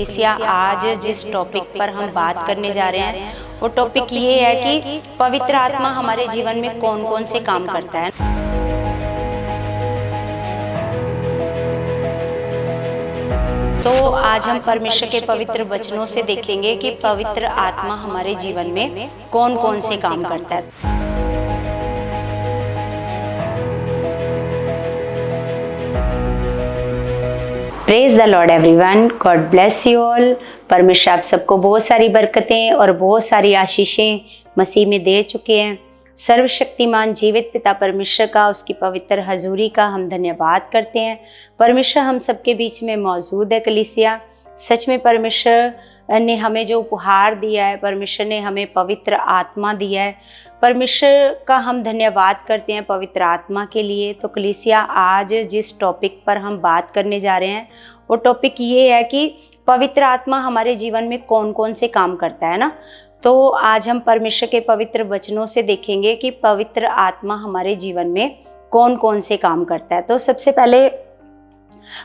कलीसिया आज जिस टॉपिक पर हम बात करने जा रहे हैं वो टॉपिक ये है कि पवित्र आत्मा हमारे जीवन में कौन कौन से काम करता है। तो आज हम परमेश्वर के पवित्र वचनों से देखेंगे कि पवित्र आत्मा हमारे जीवन में कौन कौन से काम करता है। Praise the Lord everyone, God bless you all. परमेश्वर आप सबको बहुत सारी बरकतें और बहुत सारी आशीषें मसीह में दे चुके हैं। सर्वशक्तिमान जीवित पिता परमेश्वर का, उसकी पवित्र हजूरी का हम धन्यवाद करते हैं। परमेश्वर हम सबके बीच में मौजूद है। कलीसिया सच में परमेश्वर ने हमें जो उपहार दिया है, परमेश्वर ने हमें पवित्र आत्मा दिया है, परमेश्वर का हम धन्यवाद करते हैं पवित्र आत्मा के लिए। तो कलीसिया आज जिस टॉपिक पर हम बात करने जा रहे हैं वो टॉपिक ये है कि पवित्र आत्मा हमारे जीवन में कौन कौन से काम करता है ना। तो आज हम परमेश्वर के पवित्र वचनों से देखेंगे कि पवित्र आत्मा हमारे जीवन में कौन कौन से काम करता है। तो सबसे पहले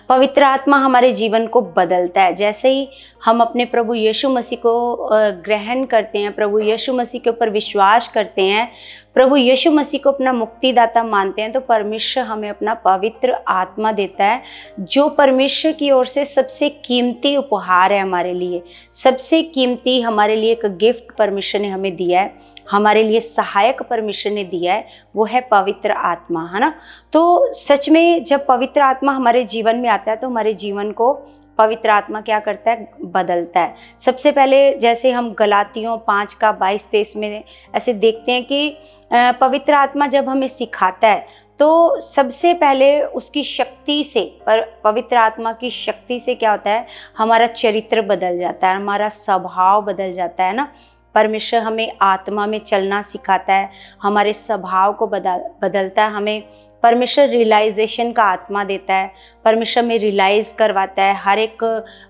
पवित्र आत्मा हमारे जीवन को बदलता है। जैसे ही हम अपने प्रभु यीशु मसीह को ग्रहण करते हैं, प्रभु यीशु मसीह के ऊपर विश्वास करते हैं, प्रभु यीशु मसीह को अपना मुक्तिदाता मानते हैं, तो परमेश्वर हमें अपना पवित्र आत्मा देता है, जो परमेश्वर की ओर से सबसे कीमती उपहार है हमारे लिए। सबसे कीमती हमारे लिए एक गिफ्ट परमेश्वर ने हमें दिया है, हमारे लिए सहायक परमेश्वर ने दिया है, वो है पवित्र आत्मा, है ना। तो सच में जब पवित्र आत्मा हमारे जीवन में आता है तो हमारे जीवन को पवित्र आत्मा क्या करता है, बदलता है। सबसे पहले जैसे हम गलातियों 5:22-23 में ऐसे देखते हैं कि पवित्र आत्मा जब हमें सिखाता है तो सबसे पहले उसकी शक्ति से, पवित्र आत्मा की शक्ति से क्या होता है, हमारा चरित्र बदल जाता है, हमारा स्वभाव बदल जाता है ना। परमेश्वर हमें आत्मा में चलना सिखाता है, हमारे स्वभाव को बदलता है, हमें परमेश्वर रियलाइजेशन का आत्मा देता है, परमेश्वर में रियलाइज करवाता है, हर एक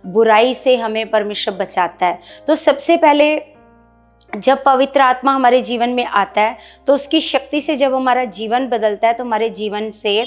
बुराई से हमें परमेश्वर बचाता है। तो सबसे पहले जब पवित्र आत्मा हमारे जीवन में आता है तो उसकी शक्ति से जब हमारा जीवन बदलता है तो हमारे जीवन से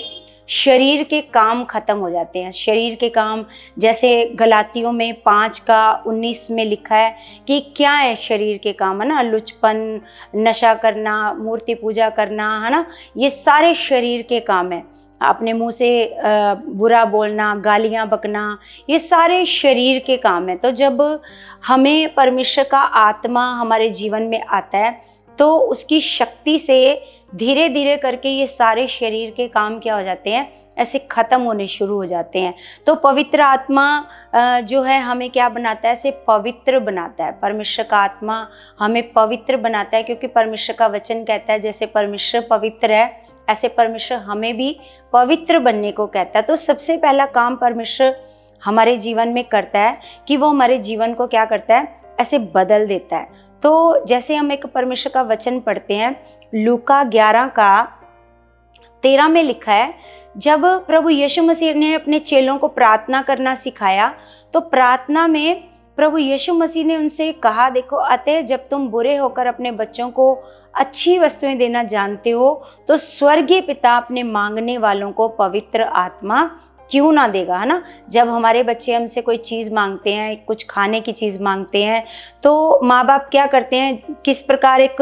शरीर के काम खत्म हो जाते हैं। शरीर के काम जैसे गलातियों में 5:19 में लिखा है कि क्या है शरीर के काम, है ना, लुचपन, नशा करना, मूर्ति पूजा करना, है ना, ये सारे शरीर के काम है। अपने मुंह से बुरा बोलना, गालियां बकना, ये सारे शरीर के काम है। तो जब हमें परमेश्वर का आत्मा हमारे जीवन में आता है तो उसकी शक्ति से धीरे धीरे करके ये सारे शरीर के काम क्या हो जाते हैं, ऐसे ख़त्म होने शुरू हो जाते हैं। तो पवित्र आत्मा जो है हमें क्या बनाता है, ऐसे पवित्र बनाता है। परमेश्वर का आत्मा हमें पवित्र बनाता है, क्योंकि परमेश्वर का वचन कहता है जैसे परमेश्वर पवित्र है ऐसे परमेश्वर हमें भी पवित्र बनने को कहता है। तो सबसे पहला काम परमेश्वर हमारे जीवन में करता है कि वो हमारे जीवन को क्या करता है, ऐसे बदल देता है। तो जैसे हम एक परमेश्वर का वचन पढ़ते हैं, लूका 11:13 में लिखा है, जब प्रभु यीशु मसीह ने अपने चेलों को प्रार्थना करना सिखाया तो प्रार्थना में प्रभु यीशु मसीह ने उनसे कहा, देखो अतः जब तुम बुरे होकर अपने बच्चों को अच्छी वस्तुएं देना जानते हो तो स्वर्गीय पिता अपने मांगने वालों को पवित्र आत्मा क्यों ना देगा, है ना। जब हमारे बच्चे हमसे कोई चीज़ मांगते हैं, कुछ खाने की चीज़ मांगते हैं, तो माँ बाप क्या करते हैं, किस प्रकार एक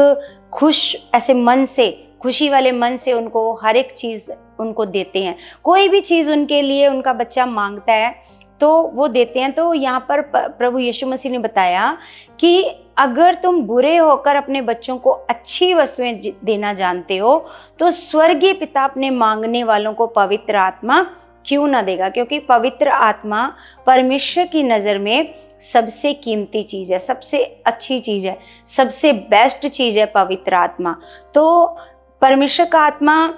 खुश ऐसे मन से, खुशी वाले मन से उनको हर एक चीज़ उनको देते हैं। कोई भी चीज़ उनके लिए उनका बच्चा मांगता है तो वो देते हैं। तो यहाँ पर प्रभु यीशु मसीह ने बताया कि अगर तुम बुरे होकर अपने बच्चों को अच्छी वस्तुएं देना जानते हो तो स्वर्गीय पिता अपने मांगने वालों को पवित्र आत्मा क्यों ना देगा, क्योंकि पवित्र आत्मा परमेश्वर की नज़र में सबसे कीमती चीज़ है, सबसे अच्छी चीज़ है, सबसे बेस्ट चीज़ है पवित्र आत्मा। तो परमेश्वर का आत्मा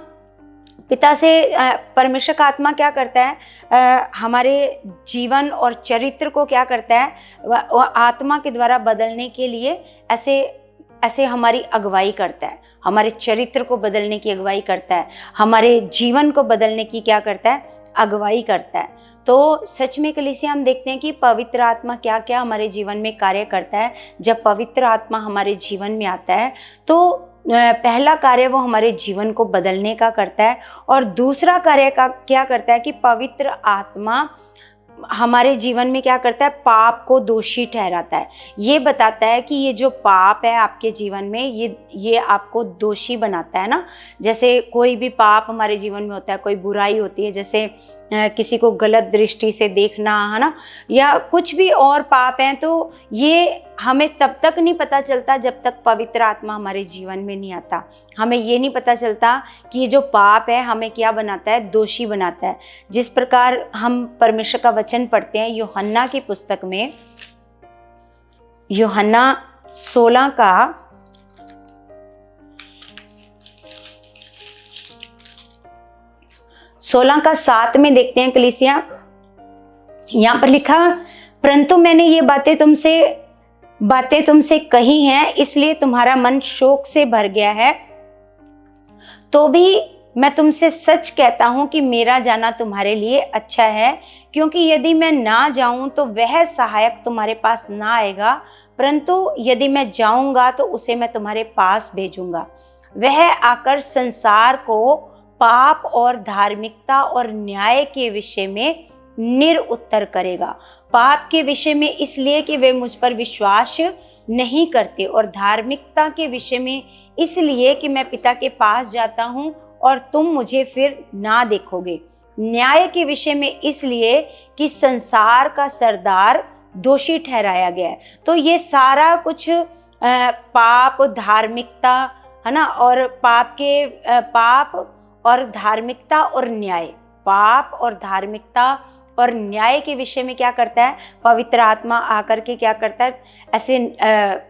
पिता से, परमेश्वर का आत्मा क्या करता है, हमारे जीवन और चरित्र को क्या करता है, वह आत्मा के द्वारा बदलने के लिए ऐसे हमारी अगुवाई करता है, हमारे चरित्र को बदलने की अगुवाई करता है, हमारे जीवन को बदलने की क्या करता है, अगुवाई करता है। तो सच में कलीसिया हम देखते हैं कि पवित्र आत्मा क्या क्या हमारे जीवन में कार्य करता है। जब पवित्र आत्मा हमारे जीवन में आता है तो पहला कार्य वो हमारे जीवन को बदलने का करता है, और दूसरा कार्य का क्या करता है कि पवित्र आत्मा हमारे जीवन में क्या करता है, पाप को दोषी ठहराता है। ये बताता है कि ये जो पाप है आपके जीवन में, ये आपको दोषी बनाता है ना। जैसे कोई भी पाप हमारे जीवन में होता है, कोई बुराई होती है, जैसे किसी को गलत दृष्टि से देखना, है ना, या कुछ भी और पाप हैं, तो ये हमें तब तक नहीं पता चलता जब तक पवित्र आत्मा हमारे जीवन में नहीं आता। हमें ये नहीं पता चलता कि ये जो पाप है हमें क्या बनाता है, दोषी बनाता है। जिस प्रकार हम परमेश्वर का वचन पढ़ते हैं यूहन्ना की पुस्तक में, यूहन्ना 16 का 7 में देखते हैं कलीसिया। यहाँ पर लिखा, परंतु मैंने ये बातें तुमसे कही हैं, इसलिए तुम्हारा मन शोक से भर गया है। तो भी मैं तुमसे सच कहता हूं कि मेरा जाना तुम्हारे लिए अच्छा है, क्योंकि यदि मैं ना जाऊं तो वह सहायक तुम्हारे पास ना आएगा, परंतु यदि मैं जाऊंगा तो उसे मैं तुम्हारे पास भेजूंगा। वह आकर संसार को पाप और धार्मिकता और न्याय के विषय में निरुत्तर करेगा। पाप के विषय में इसलिए कि वे मुझ पर विश्वास नहीं करते, और धार्मिकता के विषय में इसलिए कि मैं पिता के पास जाता हूँ और तुम मुझे फिर ना देखोगे। न्याय के विषय में इसलिए कि संसार का सरदार दोषी ठहराया गया है। तो ये सारा कुछ पाप, धार्मिकता, है ना, और पाप और धार्मिकता और न्याय, पाप और धार्मिकता और न्याय के विषय में क्या करता है, पवित्र आत्मा आकर के क्या करता है, ऐसे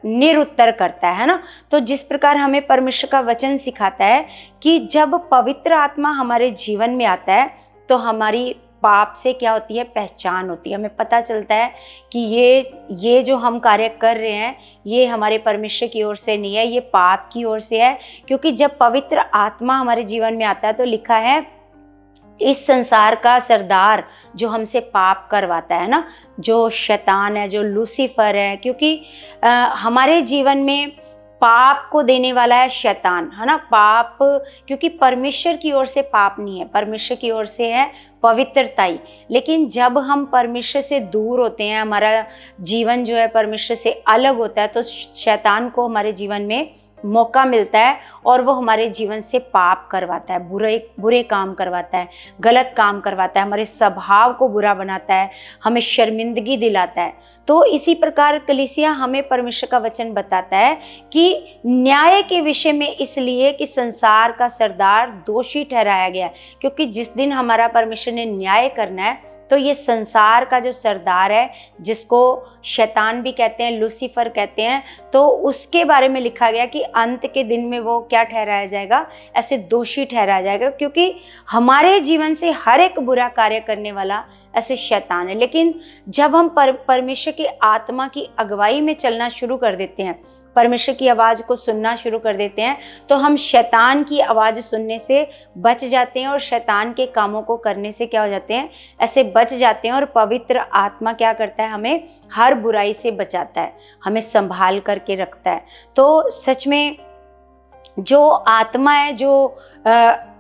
निरुत्तर करता है ना। तो जिस प्रकार हमें परमेश्वर का वचन सिखाता है कि जब पवित्र आत्मा हमारे जीवन में आता है तो हमारी पाप से क्या होती है, पहचान होती है। हमें पता चलता है कि ये जो हम कार्य कर रहे हैं ये हमारे परमेश्वर की ओर से नहीं है, ये पाप की ओर से है। क्योंकि जब पवित्र आत्मा हमारे जीवन में आता है तो लिखा है, इस संसार का सरदार जो हमसे पाप करवाता है ना, जो शैतान है, जो लूसीफर है, क्योंकि हमारे जीवन में पाप को देने वाला है शैतान, है ना। पाप, क्योंकि परमेश्वर की ओर से पाप नहीं है, परमेश्वर की ओर से है पवित्रताई। लेकिन जब हम परमेश्वर से दूर होते हैं, हमारा जीवन जो है परमेश्वर से अलग होता है, तो शैतान को हमारे जीवन में मौका मिलता है और वो हमारे जीवन से पाप करवाता है, बुरे काम करवाता है, गलत काम करवाता है, हमारे स्वभाव को बुरा बनाता है, हमें शर्मिंदगी दिलाता है। तो इसी प्रकार कलीसिया हमें परमेश्वर का वचन बताता है कि न्याय के विषय में इसलिए कि संसार का सरदार दोषी ठहराया गया है। क्योंकि जिस दिन हमारा परमेश्वर ने न्याय करना है तो ये संसार का जो सरदार है, जिसको शैतान भी कहते हैं, लूसीफर कहते हैं, तो उसके बारे में लिखा गया कि अंत के दिन में वो क्या ठहराया जाएगा, ऐसे दोषी ठहराया जाएगा। क्योंकि हमारे जीवन से हर एक बुरा कार्य करने वाला ऐसे शैतान है। लेकिन जब हम परमेश्वर की आत्मा की अगुवाई में चलना शुरू कर देते हैं, परमेश्वर की आवाज़ को सुनना शुरू कर देते हैं, तो हम शैतान की आवाज़ सुनने से बच जाते हैं और शैतान के कामों को करने से क्या हो जाते हैं, ऐसे बच जाते हैं। और पवित्र आत्मा क्या करता है, हमें हर बुराई से बचाता है, हमें संभाल करके रखता है। तो सच में जो आत्मा है, जो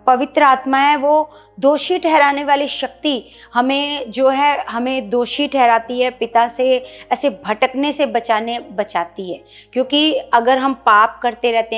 पवित्र आत्मा है, वो दोषी ठहराने वाली शक्ति हमें जो है, हमें दोषी ठहराती है, पिता से ऐसे भटकने से बचाती है। क्योंकि अगर हम पाप करते रहते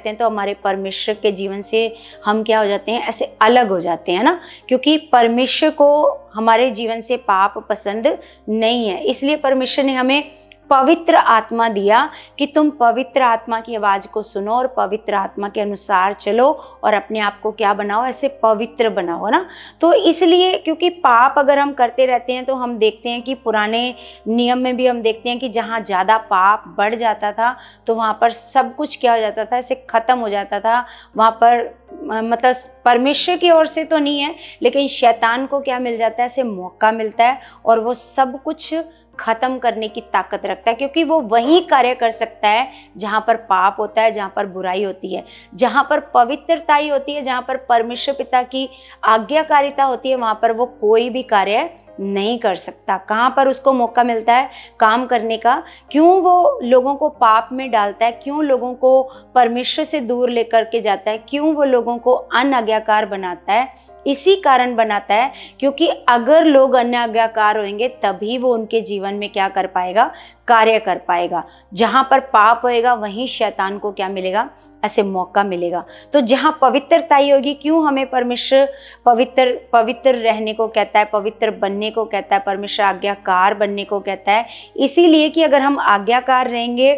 हैं तो हमारे परमेश्वर के जीवन से हम क्या हो जाते हैं, ऐसे अलग हो जाते हैं ना। क्योंकि परमेश्वर को हमारे जीवन से पाप पसंद नहीं है, इसलिए परमेश्वर ने हमें पवित्र आत्मा दिया कि तुम पवित्र आत्मा की आवाज़ को सुनो और पवित्र आत्मा के अनुसार चलो और अपने आप को क्या बनाओ, ऐसे पवित्र बनाओ ना। तो इसलिए क्योंकि पाप अगर हम करते रहते हैं तो हम देखते हैं कि पुराने नियम में भी हम देखते हैं कि जहाँ ज़्यादा पाप बढ़ जाता था तो वहाँ पर सब कुछ क्या हो जाता था, ऐसे ख़त्म हो जाता था। वहाँ पर मतलब परमेश्वर की ओर से तो नहीं है, लेकिन शैतान को क्या मिल जाता है, ऐसे मौका मिलता है और वो सब कुछ खत्म करने की ताकत रखता है। क्योंकि वो वही कार्य कर सकता है जहाँ पर पाप होता है, जहाँ पर बुराई होती है। जहाँ पर पवित्रताई होती है, जहाँ पर परमेश्वर पिता की आज्ञाकारिता होती है, वहाँ पर वो कोई भी कार्य नहीं कर सकता। कहाँ पर उसको मौका मिलता है काम करने का? क्यों वो लोगों को पाप में डालता है? क्यों लोगों को परमेश्वर से दूर लेकर के जाता है? क्यों वो लोगों को अनाज्ञाकार बनाता है? इसी कारण बनाता है क्योंकि अगर लोग अनाज्ञाकार होंगे तभी वो उनके जीवन में क्या कर पाएगा? कार्य कर पाएगा। जहाँ पर पाप होएगा वहीं शैतान को क्या मिलेगा? ऐसे मौका मिलेगा। तो जहाँ पवित्रता ही होगी, क्यों हमें परमेश्वर पवित्र रहने को कहता है, पवित्र बनने को कहता है, परमेश्वर आज्ञाकार बनने को कहता है? इसीलिए कि अगर हम आज्ञाकार रहेंगे,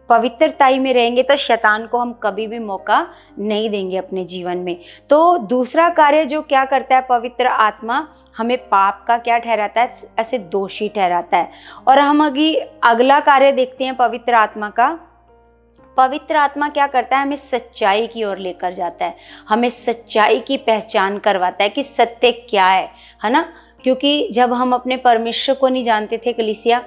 पवित्रताई में रहेंगे, तो शैतान को हम कभी भी मौका नहीं देंगे अपने जीवन में। तो दूसरा कार्य जो क्या करता है पवित्र आत्मा, हमें पाप का क्या ठहराता है? ऐसे दोषी ठहराता है। और हम अगला कार्य देखते हैं पवित्र आत्मा का। पवित्र आत्मा क्या करता है? हमें सच्चाई की ओर लेकर जाता है, हमें सच्चाई की पहचान करवाता है कि सत्य क्या है ना? क्योंकि जब हम अपने परमेश्वर को नहीं जानते थे कलीसिया,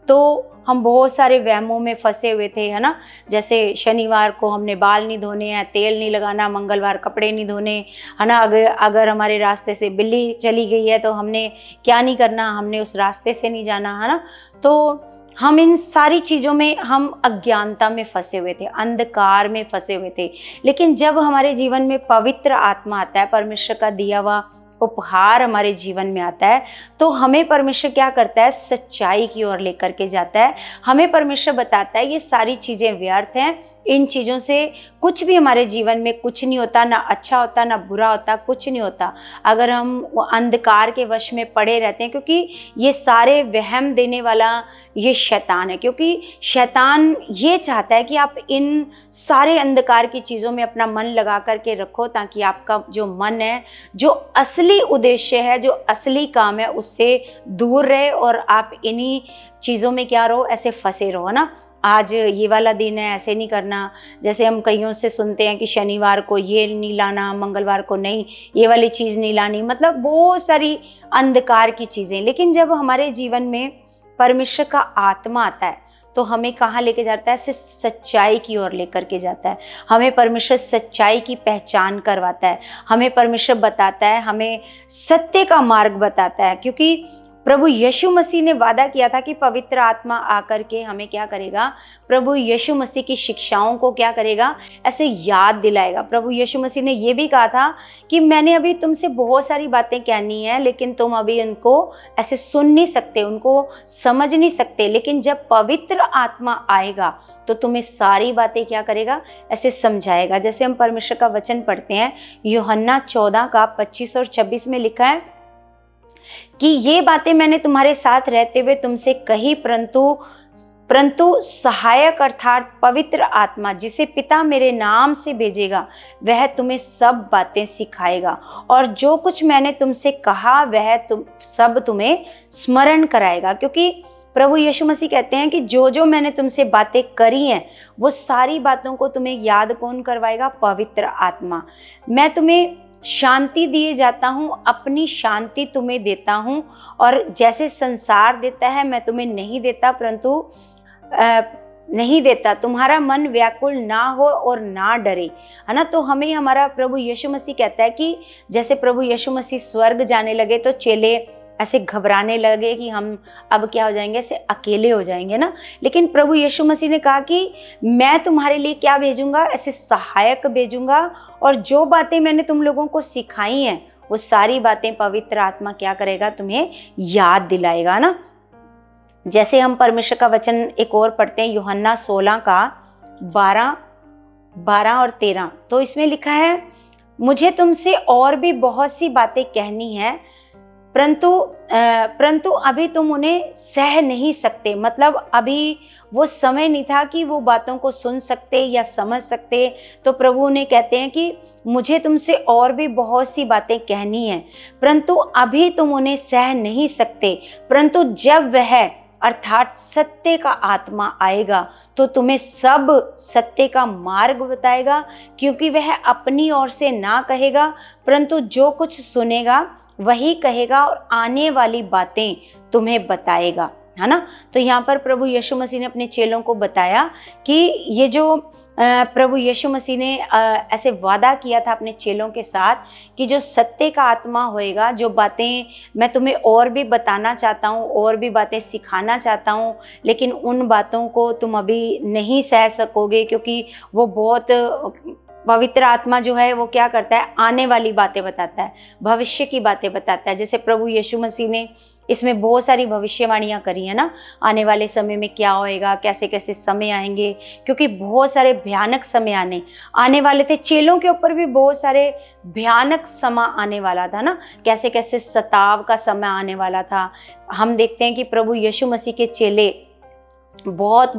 तो हम बहुत सारे वहमों में फंसे हुए थे, है ना? जैसे शनिवार को हमने बाल नहीं धोने हैं, तेल नहीं लगाना, मंगलवार कपड़े नहीं धोने, है ना? अगर हमारे रास्ते से बिल्ली चली गई है तो हमने क्या नहीं करना? हमने उस रास्ते से नहीं जाना, है ना? तो हम इन सारी चीज़ों में हम अज्ञानता में फंसे हुए थे, अंधकार में फंसे हुए थे। लेकिन जब हमारे जीवन में पवित्र आत्मा आता है, परमेश्वर का दिया हुआ उपहार हमारे जीवन में आता है, तो हमें परमेश्वर क्या करता है? सच्चाई की ओर लेकर के जाता है। हमें परमेश्वर बताता है ये सारी चीज़ें व्यर्थ हैं, इन चीज़ों से कुछ भी हमारे जीवन में कुछ नहीं होता, ना अच्छा होता ना बुरा होता, कुछ नहीं होता अगर हम अंधकार के वश में पड़े रहते हैं। क्योंकि ये सारे वहम देने वाला ये शैतान है, क्योंकि शैतान ये चाहता है कि आप इन सारे अंधकार की चीज़ों में अपना मन लगा करके रखो, ताकि आपका जो मन है, जो असली उद्देश्य है, जो असली काम है, उससे दूर रहे और आप इन्हीं चीज़ों में क्या रहो? ऐसे फंसे रहो ना। आज ये वाला दिन है, ऐसे नहीं करना। जैसे हम कईयों से सुनते हैं कि शनिवार को ये नहीं लाना, मंगलवार को नहीं, ये वाली चीज़ नहीं लानी, मतलब बहुत सारी अंधकार की चीज़ें। लेकिन जब हमारे जीवन में परमेश्वर का आत्मा आता है तो हमें कहाँ लेके जाता है? सच्चाई की ओर लेकर के जाता है। हमें परमेश्वर सच्चाई की पहचान करवाता है, हमें परमेश्वर बताता है, हमें सत्य का मार्ग बताता है। क्योंकि प्रभु यीशु मसीह ने वादा किया था कि पवित्र आत्मा आकर के हमें क्या करेगा? प्रभु यीशु मसीह की शिक्षाओं को क्या करेगा? ऐसे याद दिलाएगा। प्रभु यीशु मसीह ने ये भी कहा था कि मैंने अभी तुमसे बहुत सारी बातें कहनी है, लेकिन तुम अभी उनको ऐसे सुन नहीं सकते, उनको समझ नहीं सकते। लेकिन जब पवित्र आत्मा आएगा तो तुम्हें सारी बातें क्या करेगा? ऐसे समझाएगा। जैसे हम परमेश्वर का वचन पढ़ते हैं, यूहन्ना 14 का 25 और 26 में लिखा है कि ये बातें मैंने तुम्हारे साथ रहते हुए तुमसे कही, परंतु सहायक अर्थात पवित्र आत्मा, जिसे पिता मेरे नाम से भेजेगा, वह तुम्हें सब बातें सिखाएगा और जो कुछ मैंने तुमसे कहा वह सब तुम्हें स्मरण कराएगा। क्योंकि प्रभु यीशु मसीह कहते हैं कि जो मैंने तुमसे बातें करी हैं वो सारी बातों को तुम्हें याद कौन करवाएगा? पवित्र आत्मा। मैं तुम्हें शांति दिए जाता हूँ, अपनी शांति तुम्हें देता हूँ, और जैसे संसार देता है मैं तुम्हें नहीं देता, नहीं देता। तुम्हारा मन व्याकुल ना हो और ना डरे, है ना? तो हमें हमारा प्रभु यीशु मसीह कहता है कि जैसे प्रभु यीशु मसीह स्वर्ग जाने लगे तो चेले ऐसे घबराने लगे कि हम अब क्या हो जाएंगे? ऐसे अकेले हो जाएंगे ना। लेकिन प्रभु यीशु मसीह ने कहा कि मैं तुम्हारे लिए क्या भेजूंगा? ऐसे सहायक भेजूंगा, और जो बातें मैंने तुम लोगों को सिखाई हैं वो सारी बातें पवित्र आत्मा क्या करेगा? तुम्हें याद दिलाएगा ना। जैसे हम परमेश्वर का वचन एक और पढ़ते हैं, यूहन्ना 16 का 12 और 13। तो इसमें लिखा है, मुझे तुमसे और भी बहुत सी बातें कहनी है, परंतु अभी तुम उन्हें सह नहीं सकते। मतलब अभी वो समय नहीं था कि वो बातों को सुन सकते या समझ सकते। तो प्रभु ने कहते हैं कि मुझे तुमसे और भी बहुत सी बातें कहनी है, परंतु अभी तुम उन्हें सह नहीं सकते। परंतु जब वह अर्थात सत्य का आत्मा आएगा तो तुम्हें सब सत्य का मार्ग बताएगा, क्योंकि वह अपनी ओर से ना कहेगा, परंतु जो कुछ सुनेगा वही कहेगा और आने वाली बातें तुम्हें बताएगा, है ना। तो यहाँ पर प्रभु यीशु मसीह ने अपने चेलों को बताया कि ये जो प्रभु यीशु मसीह ने ऐसे वादा किया था अपने चेलों के साथ कि जो सत्य का आत्मा होएगा, जो बातें मैं तुम्हें और भी बताना चाहता हूँ, और भी बातें सिखाना चाहता हूँ, लेकिन उन बातों को तुम अभी नहीं सह सकोगे, क्योंकि वो बहुत पवित्र आत्मा जो है वो क्या करता है, आने वाली बातें बताता है, भविष्य की बातें बताता है। जैसे प्रभु यीशु मसीह ने इसमें बहुत सारी भविष्यवाणियां करी है ना, आने वाले समय में क्या होएगा, कैसे कैसे समय आएंगे, क्योंकि बहुत सारे भयानक समय आने वाले थे। चेलों के ऊपर भी बहुत सारे भयानक समय आने वाला था ना, कैसे कैसे सताव का समय आने वाला था। हम देखते हैं कि प्रभु यीशु मसीह के चेले बहुत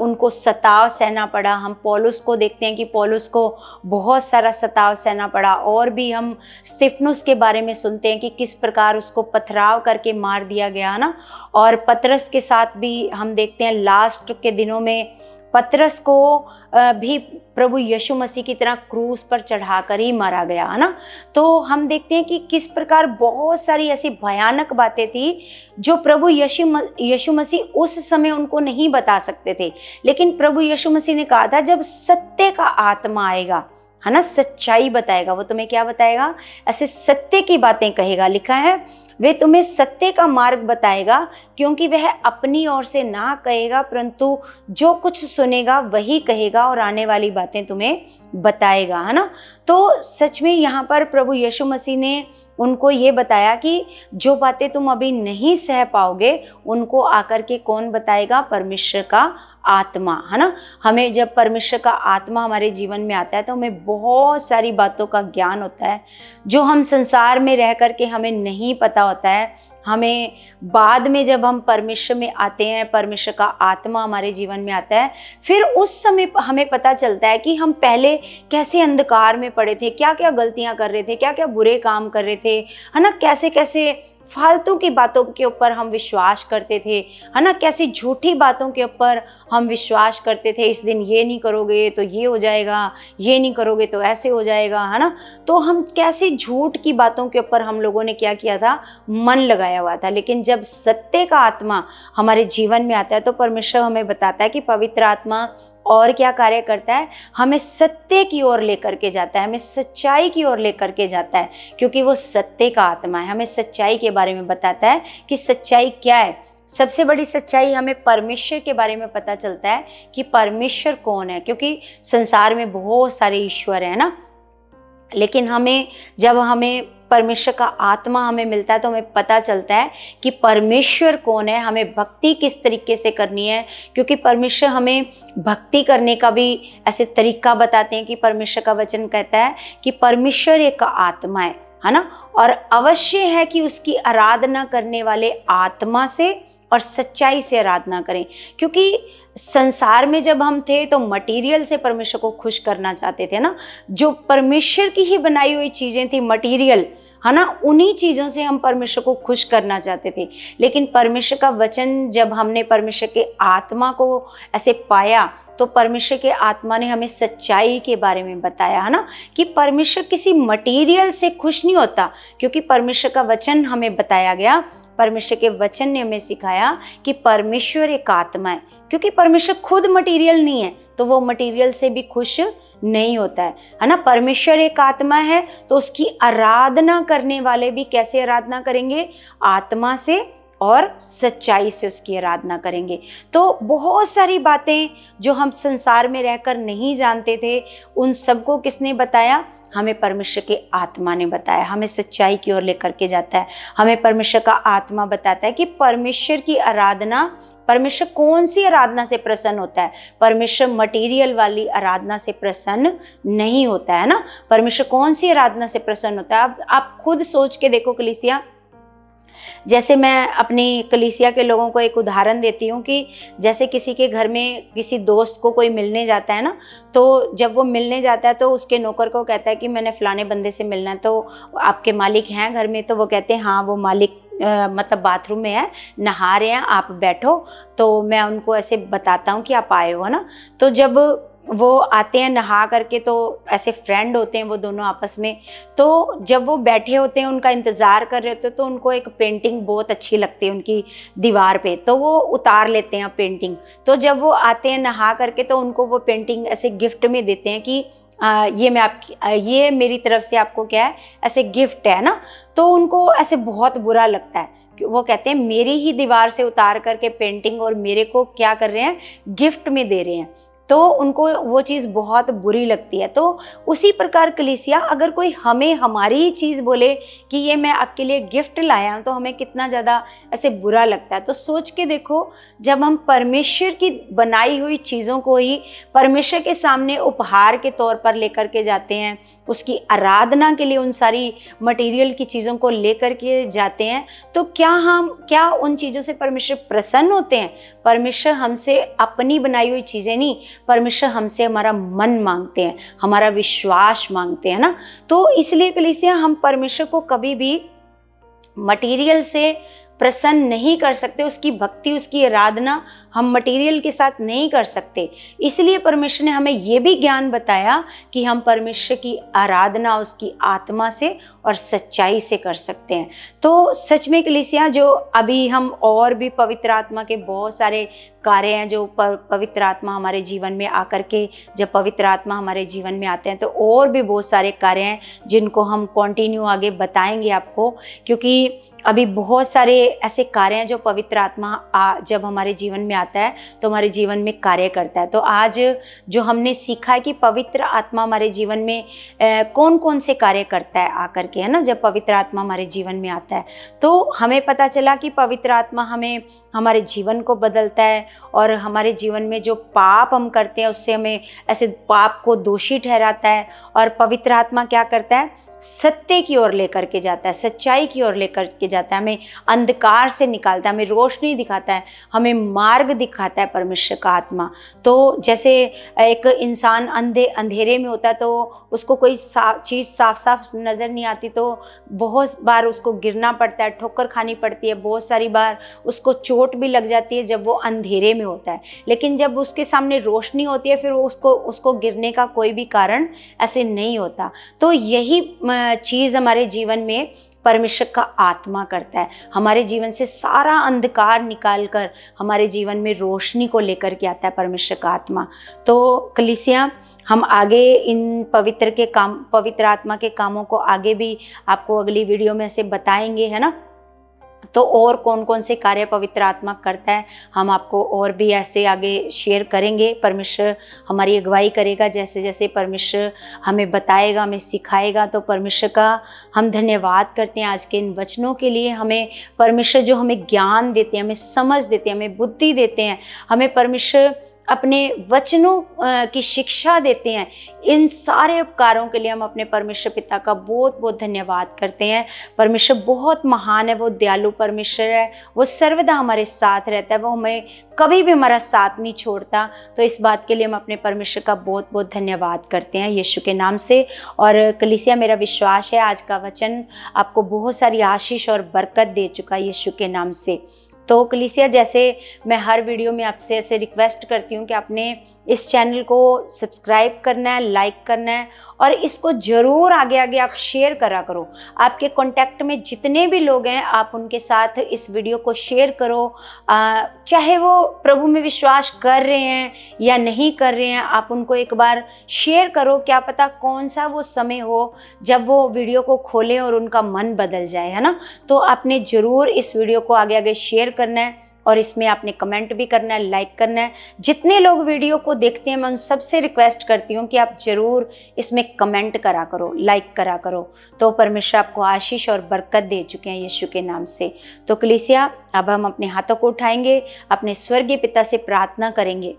उनको सताव सहना पड़ा। हम पौलुस को देखते हैं कि पौलुस को बहुत सारा सताव सहना पड़ा। और भी हम स्तिफनुस के बारे में सुनते हैं कि किस प्रकार उसको पथराव करके मार दिया गया ना। और पतरस के साथ भी हम देखते हैं लास्ट के दिनों में पतरस को भी प्रभु यीशु मसीह की तरह क्रूस पर चढ़ाकर ही मारा गया, है ना। तो हम देखते हैं कि किस प्रकार बहुत सारी ऐसी भयानक बातें थी जो प्रभु यीशु मसीह उस समय उनको नहीं बता सकते थे। लेकिन प्रभु यीशु मसीह ने कहा था जब सत्य का आत्मा आएगा, है ना, सच्चाई बताएगा, वो तुम्हें क्या बताएगा, ऐसे सत्य की बातें कहेगा। लिखा है वे तुम्हें सत्य का मार्ग बताएगा, क्योंकि वह अपनी ओर से ना कहेगा, परंतु जो कुछ सुनेगा वही कहेगा और आने वाली बातें तुम्हें बताएगा, है ना। तो सच में यहाँ पर प्रभु यीशु मसीह ने उनको ये बताया कि जो बातें तुम अभी नहीं सह पाओगे उनको आकर के कौन बताएगा, परमेश्वर का आत्मा, है ना। हमें जब परमेश्वर का आत्मा हमारे जीवन में आता है तो हमें बहुत सारी बातों का ज्ञान होता है जो हम संसार में रह करके हमें नहीं पता होता है। हमें बाद में जब हम परमेश्वर में आते हैं, परमेश्वर का आत्मा हमारे जीवन में आता है, फिर उस समय हमें पता चलता है कि हम पहले कैसे अंधकार में पड़े थे, क्या क्या गलतियां कर रहे थे, क्या क्या बुरे काम कर रहे थे, है ना, कैसे कैसे फालतू की बातों के ऊपर हम विश्वास करते थे, है ना, कैसी झूठी बातों के ऊपर हम विश्वास करते थे। इस दिन ये नहीं करोगे तो ये हो जाएगा, ये नहीं करोगे तो ऐसे हो जाएगा, है ना। तो हम कैसी झूठ की बातों के ऊपर हम लोगों ने क्या किया था, मन लगाया हुआ था। लेकिन जब सत्य का आत्मा हमारे जीवन में आता है तो परमेश्वर हमें बताता है कि पवित्र आत्मा और क्या कार्य करता है, हमें सत्य की ओर लेकर के जाता है, हमें सच्चाई की ओर लेकर के जाता है, क्योंकि वो सत्य का आत्मा है। हमें सच्चाई के बारे में बताता है कि सच्चाई क्या है। सबसे बड़ी सच्चाई हमें परमेश्वर के बारे में पता चलता है कि परमेश्वर कौन है, क्योंकि संसार में बहुत सारे ईश्वर हैं ना, लेकिन जब हमें परमेश्वर का आत्मा हमें मिलता है तो हमें पता चलता है कि परमेश्वर कौन है, हमें भक्ति किस तरीके से करनी है, क्योंकि परमेश्वर हमें भक्ति करने का भी ऐसे तरीका बताते हैं कि परमेश्वर का वचन कहता है कि परमेश्वर एक आत्मा है ना, और अवश्य है कि उसकी आराधना करने वाले आत्मा से और सच्चाई से आराधना करें। क्योंकि संसार में जब हम थे तो मटेरियल से परमेश्वर को खुश करना चाहते थे ना, जो परमेश्वर की ही बनाई हुई चीज़ें थी, मटेरियल, है ना, उन्हीं चीज़ों से हम परमेश्वर को खुश करना चाहते थे। लेकिन परमेश्वर का वचन जब हमने परमेश्वर के आत्मा को ऐसे पाया तो परमेश्वर के आत्मा ने हमें सच्चाई के बारे में बताया, है ना, कि परमेश्वर किसी मटेरियल से खुश नहीं होता, क्योंकि परमेश्वर का वचन हमें बताया गया, परमेश्वर के वचन ने हमें सिखाया कि परमेश्वर एक आत्मा है। क्योंकि परमेश्वर खुद मटेरियल नहीं है तो वो मटेरियल से भी खुश नहीं होता है ना। परमेश्वर एक आत्मा है तो उसकी आराधना करने वाले भी कैसे आराधना करेंगे, आत्मा से और सच्चाई से उसकी आराधना करेंगे। तो बहुत सारी बातें जो हम संसार में रहकर नहीं जानते थे उन सबको किसने बताया, हमें परमेश्वर के आत्मा ने बताया, हमें सच्चाई की ओर लेकर के जाता है। हमें परमेश्वर का आत्मा बताता है कि परमेश्वर की आराधना, परमेश्वर कौन सी आराधना से प्रसन्न होता है। परमेश्वर मटेरियल वाली आराधना से प्रसन्न नहीं होता है ना। परमेश्वर कौन सी आराधना से प्रसन्न होता है, आप खुद सोच के देखो कलीसिया। जैसे मैं अपनी कलीसिया के लोगों को एक उदाहरण देती हूँ कि जैसे किसी के घर में किसी दोस्त को कोई मिलने जाता है ना, तो जब वो मिलने जाता है तो उसके नौकर को कहता है कि मैंने फलाने बंदे से मिलना है, तो आपके मालिक हैं घर में, तो वो कहते हैं हाँ वो मालिक मतलब बाथरूम में है, नहा रहे हैं, आप बैठो। तो मैं उनको ऐसे बताता हूँ कि आप आए हो, है ना। तो जब वो आते हैं नहा करके, तो ऐसे फ्रेंड होते हैं वो दोनों आपस में। तो जब वो बैठे होते हैं, उनका इंतज़ार कर रहे होते हैं, तो उनको एक पेंटिंग बहुत अच्छी लगती है उनकी दीवार पे, तो वो उतार लेते हैं पेंटिंग। तो जब वो आते हैं नहा करके, तो उनको वो पेंटिंग ऐसे गिफ्ट में देते हैं कि ये मैं आपकी, ये मेरी तरफ से आपको क्या है, ऐसे गिफ्ट है ना। तो उनको ऐसे बहुत बुरा लगता है, वो कहते हैं मेरी ही दीवार से उतार करके पेंटिंग और मेरे को क्या कर रहे हैं, गिफ्ट में दे रहे हैं। तो उनको वो चीज़ बहुत बुरी लगती है। तो उसी प्रकार कलीसिया, अगर कोई हमें हमारी ही चीज़ बोले कि ये मैं आपके लिए गिफ्ट लाया हूँ, तो हमें कितना ज़्यादा ऐसे बुरा लगता है। तो सोच के देखो, जब हम परमेश्वर की बनाई हुई चीज़ों को ही परमेश्वर के सामने उपहार के तौर पर लेकर के जाते हैं, उसकी आराधना के लिए उन सारी मटेरियल की चीज़ों को लेकर के जाते हैं, तो क्या उन चीज़ों से परमेश्वर प्रसन्न होते हैं? परमेश्वर हमसे अपनी बनाई हुई चीज़ें नहीं, परमेश्वर हमसे हमारा मन मांगते हैं, हमारा विश्वास मांगते हैं ना। तो इसलिए कलीसिया, हम परमेश्वर को कभी भी मटेरियल से प्रसन्न नहीं कर सकते। उसकी भक्ति, उसकी आराधना हम मटेरियल के साथ नहीं कर सकते। इसलिए परमेश्वर ने हमें ये भी ज्ञान बताया कि हम परमेश्वर की आराधना उसकी आत्मा से और सच्चाई से कर सकते हैं। तो सच में कलीसिया, जो अभी हम और भी पवित्र आत्मा के बहुत सारे कार्य हैं, जो पवित्र आत्मा हमारे जीवन में आकर के, जब पवित्र आत्मा हमारे जीवन में आते हैं, तो और भी बहुत सारे कार्य हैं जिनको हम कंटिन्यू आगे बताएंगे आपको, क्योंकि अभी बहुत सारे ऐसे कार्य हैं जो पवित्र आत्मा जब हमारे जीवन में आता है तो हमारे जीवन में कार्य करता है। तो आज जो हमने सीखा है कि पवित्र आत्मा हमारे जीवन में कौन कौन से कार्य करता है आकर के, है ना, जब पवित्र आत्मा हमारे जीवन में आता है, तो हमें पता चला कि पवित्र आत्मा हमें, हमारे जीवन को बदलता है, और हमारे जीवन में जो पाप हम करते हैं उससे हमें ऐसे पाप को दोषी ठहराता है। और पवित्र आत्मा क्या करता है, सत्य की ओर लेकर के जाता है, सच्चाई की ओर लेकर के जाता है, हमें अंधकार से निकालता है, हमें रोशनी दिखाता है, हमें मार्ग दिखाता है परमेश्वर का आत्मा। तो जैसे एक इंसान अंधेरे में होता है, तो उसको कोई चीज़ साफ साफ नज़र नहीं आती, तो बहुत बार उसको गिरना पड़ता है, ठोकर खानी पड़ती है, बहुत सारी बार उसको चोट भी लग जाती है जब वो अंधेरे में होता है। लेकिन जब उसके सामने रोशनी होती है, फिर उसको गिरने का कोई भी कारण ऐसे नहीं होता। तो यही चीज़ हमारे जीवन में परमेश्वर का आत्मा करता है, हमारे जीवन से सारा अंधकार निकालकर हमारे जीवन में रोशनी को लेकर के आता है परमेश्वर का आत्मा। तो कलीसिया, हम आगे इन पवित्र आत्मा के कामों को आगे भी आपको अगली वीडियो में ऐसे बताएंगे, है ना। तो और कौन कौन से कार्य पवित्र आत्मा करता है, हम आपको और भी ऐसे आगे शेयर करेंगे। परमेश्वर हमारी अगुवाई करेगा, जैसे जैसे परमेश्वर हमें बताएगा, हमें सिखाएगा। तो परमेश्वर का हम धन्यवाद करते हैं आज के इन वचनों के लिए। हमें परमेश्वर जो हमें ज्ञान देते हैं, हमें समझ देते हैं, हमें बुद्धि देते हैं, हमें परमेश्वर अपने वचनों की शिक्षा देते हैं, इन सारे उपकारों के लिए हम अपने परमेश्वर पिता का बहुत बहुत धन्यवाद करते हैं। परमेश्वर बहुत महान है, वो दयालु परमेश्वर है, वो सर्वदा हमारे साथ रहता है, वो हमें कभी भी हमारा साथ नहीं छोड़ता। तो इस बात के लिए हम अपने परमेश्वर का बहुत बहुत धन्यवाद करते हैं यीशु के नाम से। और कलीसिया, मेरा विश्वास है आज का वचन आपको बहुत सारी आशीष और बरकत दे चुका है यीशु के नाम से। तो कलीसिया, जैसे मैं हर वीडियो में आपसे ऐसे रिक्वेस्ट करती हूँ कि आपने इस चैनल को सब्सक्राइब करना है, लाइक करना है, और इसको ज़रूर आगे आगे आप शेयर करा करो। आपके कांटेक्ट में जितने भी लोग हैं, आप उनके साथ इस वीडियो को शेयर करो। चाहे वो प्रभु में विश्वास कर रहे हैं या नहीं कर रहे हैं, आप उनको एक बार शेयर करो। क्या पता कौन सा वो समय हो जब वो वीडियो को खोलें और उनका मन बदल जाए, है ना। तो आपने ज़रूर इस वीडियो को आगे आगे शेयर करना है, और इसमें आपने कमेंट भी करना है, लाइक करना है। जितने लोग वीडियो को देखते हैं, मैं उन सबसे रिक्वेस्ट करती हूँ कि आप ज़रूर इसमें कमेंट करा करो, लाइक करा करो। तो परमेश्वर आपको आशीष और बरकत दे चुके हैं यीशु के नाम से। तो कलीसिया, अब हम अपने हाथों को उठाएंगे, अपने स्वर्गीय पिता से प्रार्थना करेंगे।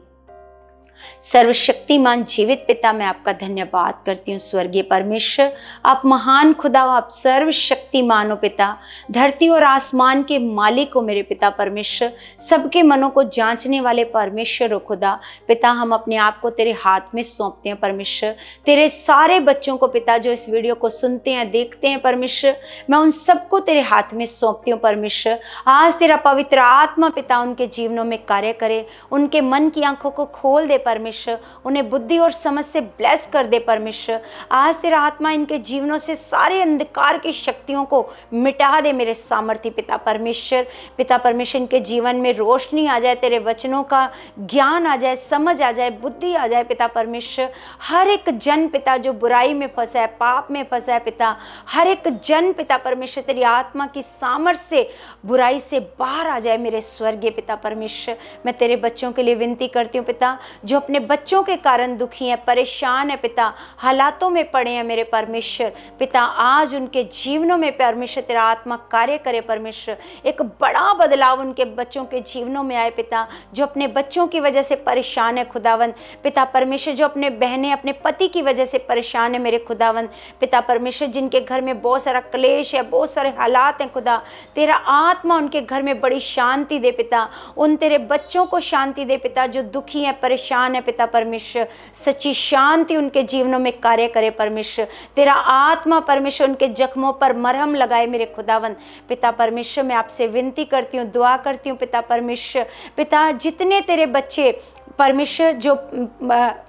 सर्वशक्तिमान जीवित पिता, मैं आपका धन्यवाद करती हूँ। स्वर्गीय परमेश्वर, आप महान खुदा हो, आप सर्वशक्ति सर्वशक्तिमान हो पिता, धरती और आसमान के मालिक हो मेरे पिता परमेश्वर, सबके मनों को जांचने वाले परमेश्वर हो खुदा। पिता हम अपने आप को तेरे हाथ में सौंपते हैं परमेश्वर। तेरे सारे बच्चों को पिता जो इस वीडियो को सुनते हैं देखते हैं परमेश्वर, मैं उन सबको तेरे हाथ में सौंपती हूँ परमेश्वर। आज तेरा पवित्र आत्मा पिता उनके जीवनों में कार्य करे, उनके मन की आंखों को खोल दे परमेश्वर, उन्हें बुद्धि और समझ से ब्लेस कर दे परमेश्वर। आज तेरा आत्मा इनके जीवनों से सारे अंधकार की शक्तियों को मिटा दे मेरे सामर्थ्य पिता परमेश्वर। पिता परमेश्वर इनके जीवन में रोशनी आ जाए, तेरे वचनों का ज्ञान आ जाए, समझ आ जाए, बुद्धि आ जाए पिता परमेश्वर। हर एक जन पिता जो बुराई में फंसा है, पाप में फंसा है पिता, हर एक जन पिता परमेश्वर तेरी आत्मा की सामर्थ्य से बुराई से बाहर आ जाए मेरे स्वर्गीय पिता परमेश्वर। मैं तेरे बच्चों के लिए विनती करती हूँ पिता, जो अपने बच्चों के कारण दुखी हैं, परेशान है पिता, हालातों में पड़े हैं मेरे परमेश्वर। पिता आज उनके जीवनों में परमेश्वर तेरा आत्मा कार्य करे परमेश्वर, एक बड़ा बदलाव उनके बच्चों के जीवनों में आए पिता, जो अपने बच्चों की वजह से परेशान है खुदावन पिता परमेश्वर, जो अपने बहनें अपने पति की वजह से परेशान है मेरे खुदावन पिता परमेश्वर, जिनके घर में बहुत सारा क्लेश है, बहुत सारे हालात हैं खुदा, तेरा आत्मा उनके घर में बड़ी शांति दे पिता, उन तेरे बच्चों को शांति दे पिता जो दुखी हैं, परेशान है पिता परमेश्वर। सच्ची शांति उनके जीवनों में कार्य करे परमेश्वर। तेरा आत्मा परमेश्वर उनके जख्मों पर मरहम लगाए मेरे खुदावन पिता परमेश्वर। मैं आपसे विनती करती हूँ, दुआ करती हूँ पिता परमेश्वर। पिता जितने तेरे बच्चे परमेश्वर जो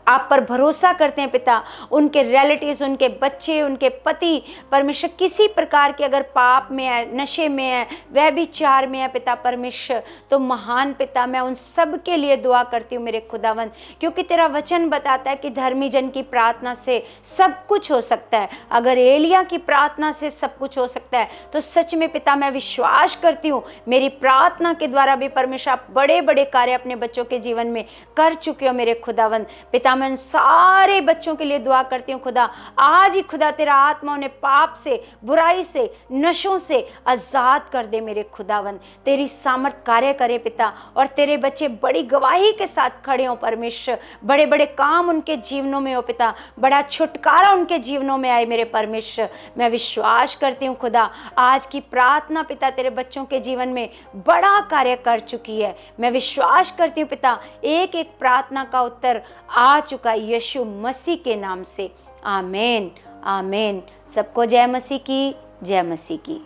आप पर भरोसा करते हैं पिता, उनके रिलेटिव्स, उनके बच्चे, उनके पति परमेश्वर किसी प्रकार के अगर पाप में है, नशे में है, व्यभिचार में है पिता परमेश्वर, तो महान पिता मैं उन सब के लिए दुआ करती हूँ मेरे खुदावन, क्योंकि तेरा वचन बताता है कि धर्मी जन की प्रार्थना से सब कुछ हो सकता है। अगर एलिया की प्रार्थना से सब कुछ हो सकता है तो सच में पिता मैं विश्वास करती हूँ मेरी प्रार्थना के द्वारा भी परमेश्वर आप बड़े बड़े कार्य अपने बच्चों के जीवन में कर चुके हो मेरे खुदावन पिता। मैं उन सारे बच्चों के लिए दुआ करती हूँ खुदा, आज ही खुदा तेरा आत्मा उन्हें पाप से, बुराई से, नशों से आजाद कर दे मेरे खुदावन। तेरी सामर्थ कार्य करे पिता, और तेरे बच्चे बड़ी गवाही के साथ खड़े हो परमेश्वर, बड़े बड़े काम उनके जीवनों में हो पिता, बड़ा छुटकारा उनके जीवनों में आए मेरे परमेश्वर। मैं विश्वास करती हूँ खुदा आज की प्रार्थना पिता तेरे बच्चों के जीवन में बड़ा कार्य कर चुकी है। मैं विश्वास करती हूँ पिता एक एक प्रार्थना का उत्तर आ चुका है यीशु मसीह के नाम से। आमीन आमीन। सबको जय मसीह की, जय मसीह की।